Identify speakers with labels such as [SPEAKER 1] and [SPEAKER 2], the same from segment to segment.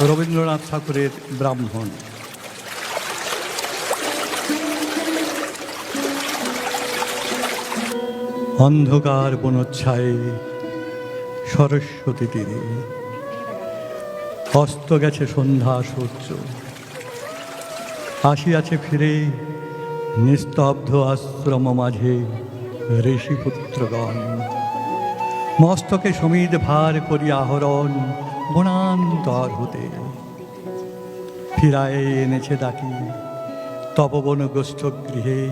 [SPEAKER 1] রবীন্দ্রনাথ ঠাকুরের ব্রাহ্মণ। অন্ধকার বনচ্ছায়ে সরস্বতী তীরে অস্ত গেছে সন্ধ্যা সূর্য, আসিয়াছে ফিরে নিস্তব্ধ আশ্রম মাঝে ঋষিপুত্রগণ। মস্তকে সমিধ ভার করি আহরণ বনান্তর হতে, ফিরায়ে এনেছে ডাকি তপবন গোষ্ঠ গৃহে।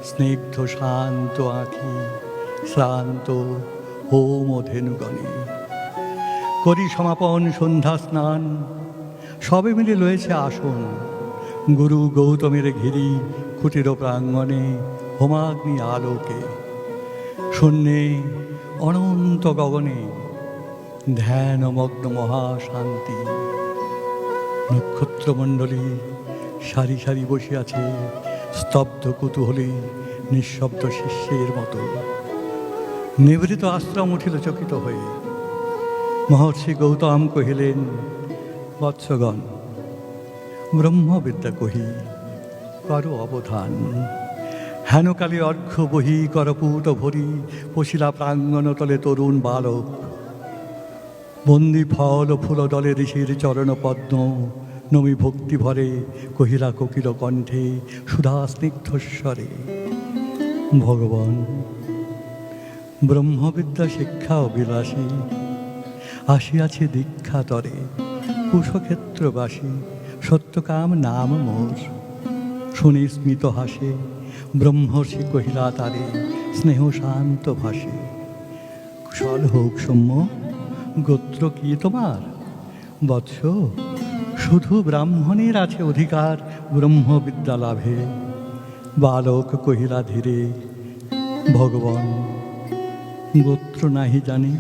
[SPEAKER 1] স্নিগ্ধ শান্ত আঁখি শ্রান্ত হোম ধেনুগণে করি সমাপন সন্ধ্যা স্নান। সবে মিলে লয়েছে আসন, গুরু গৌতমের ঘিরি কুটির প্রাঙ্গণে হোমাগ্নি আলোকে। শূন্যে অনন্ত গগনে ধ্যানমগ্ন মহাশান্তি। নক্ষত্রমণ্ডলী সারি সারি বসিয়াছে স্তব্ধ কুতূহলী নিঃশব্দ শিষ্যের মতো। নিভৃত আশ্রম উঠিল চকিত হয়ে। মহর্ষি গৌতম কহিলেন, বৎসগণ, ব্রহ্মবিদ্যা কহি কর অবধান। হেনকালে অর্ঘ্য বহি করপুট ভরি পশিলা প্রাঙ্গণ তলে তরুণ বালক। বন্দি ফল ফুল দলে ঋষির চরণ পদ্ম নমি ভক্তি ভরে কহিলা কোকিল কণ্ঠে সুধা স্নিগ্ধস্বরে, ভগবান ব্রহ্মবিদ্যা শিক্ষা অবিলাসী আসিয়াছে দীক্ষা তরে। কুশক্ষেত্রবাসী সত্যকাম নাম মোর। শুনি স্মিত হাসে ব্রহ্মর্ষি কহিলা তারে স্নেহ শান্ত ভাসে, কুশল হোক সৌম্য, গোত্র কি তোমার? বৎস, শুধু ব্রাহ্মণের আছে অধিকার ব্রহ্মবিদ্যা লাভে। বালক কহিলা ধীরে, ভগবান গোত্র নাহি জানি,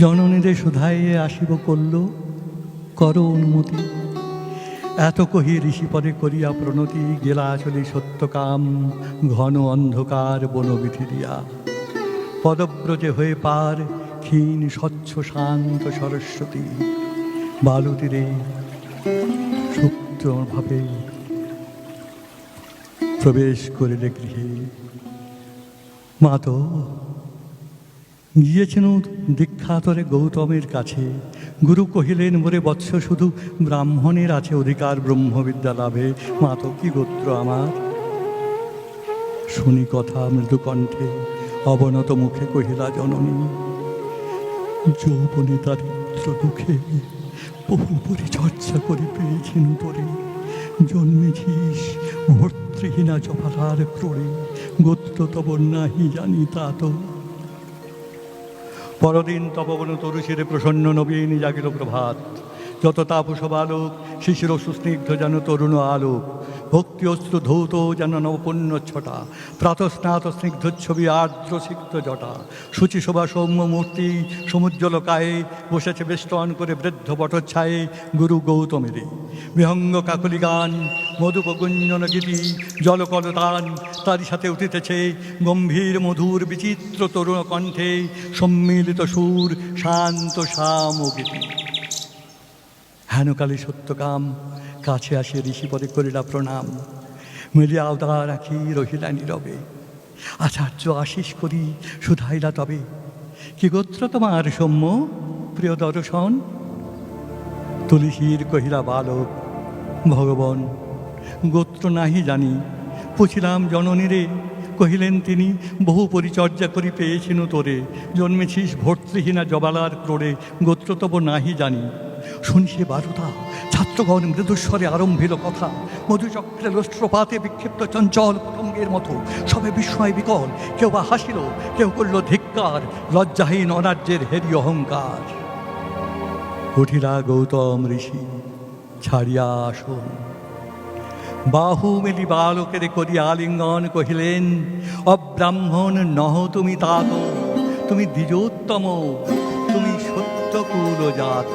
[SPEAKER 1] জননীরে শুধাইয়ে আসিব করল, কর অনুমতি। এত কহি ঋষিপদে করিয়া প্রণতি গেলা চলি সত্যকাম ঘন অন্ধকার বনবিধি দিয়া। পদব্রজে হয়ে পার ক্ষীণ স্বচ্ছ শান্ত সরস্বতী বালুতীরে সুপ্তভাবে প্রবেশ করিলে গৃহে। মাত গিয়েছেন দীক্ষাতরে গৌতমের কাছে। গুরু কহিলেন, মোরে বৎস, শুধু ব্রাহ্মণের আছে অধিকার ব্রহ্মবিদ্যা লাভে। মাত কি গোত্র আমার? শুনি কথা মৃদু কণ্ঠে অবনত মুখে কহিলা জননী, যৌবনে দারিদ্র দুঃখে বহু পরিচর্যা করে পেয়েছেন তোরে। জন্মেছিস ভর্তৃহীনা জপালার ক্রোড়ে, গোত্র তব নাহি জানি তা তো। পরদিন তপবন তরুশিরে প্রসন্ন নবীন জাগিল প্রভাত। যত তাপস বালক শিশির সুস্নিগ্ধ যেন তরুণ আলোক। ভক্তি অশ্রু ধৌত যেন নবপুণ্য ছটা। প্রাতঃস্নাত স্নিগ্ধ ছবি আর্দ্র সিক্ত জটা। শুচিশোভা সৌম্য মূর্তি সমুজ্জ্বল কায়ে বসেছে বেষ্টন করে বৃদ্ধ বটচ্ছায়ে গুরু গৌতমেরে। বিহঙ্গ কাকলি গান মধুপ গুঞ্জন গীতি জলকলতান তারই সাথে উঠিতেছে গম্ভীর মধুর বিচিত্র তরুণ কণ্ঠে সম্মিলিত সুর শান্ত সাম গীতি। হেনকালে সত্যকাম কাছে আসে ঋষিপদে করিলা প্রণাম। মিলিয়া আওতার রাখি রহিলা নীরবে। আচার্য আশিস করি শুধাইলা তবে, কি গোত্র তোমার সৌম্য প্রিয় দর্শন? তুলসীর কহিলা বালক, ভগবান গোত্র নাহি জানি, পুছিলাম জননীরে। কহিলেন তিনি, বহু পরিচর্যা করি পেয়েছেন তোরে। জন্মেছিস ভর্তৃহীনা জবালার ক্রোড়ে, গোত্র তব নাহি জানি। শুনছে বারুদা ছাত্রগণ মৃদুস্বরে আরম্ভিল কথা। মধুচক্রে লস্ত্রপাতে বিক্ষিপ্ত চঞ্চল পতঙ্গের মতো সবে বিস্ময় বিকল। কেউ বা হাসিল, কেউ করল ধিক্কার, লজ্জাহীন অনার্যের হেরি অহংকার। উঠিলা গৌতম ঋষি ছাড়িয়া আসন, বাহু মেলি বালকের করিয়া আলিঙ্গন কহিলেন, অব্রাহ্মণ নহ তুমি তাত, তুমি দ্বিজোত্তম, তুমি সত্যকুল জাত।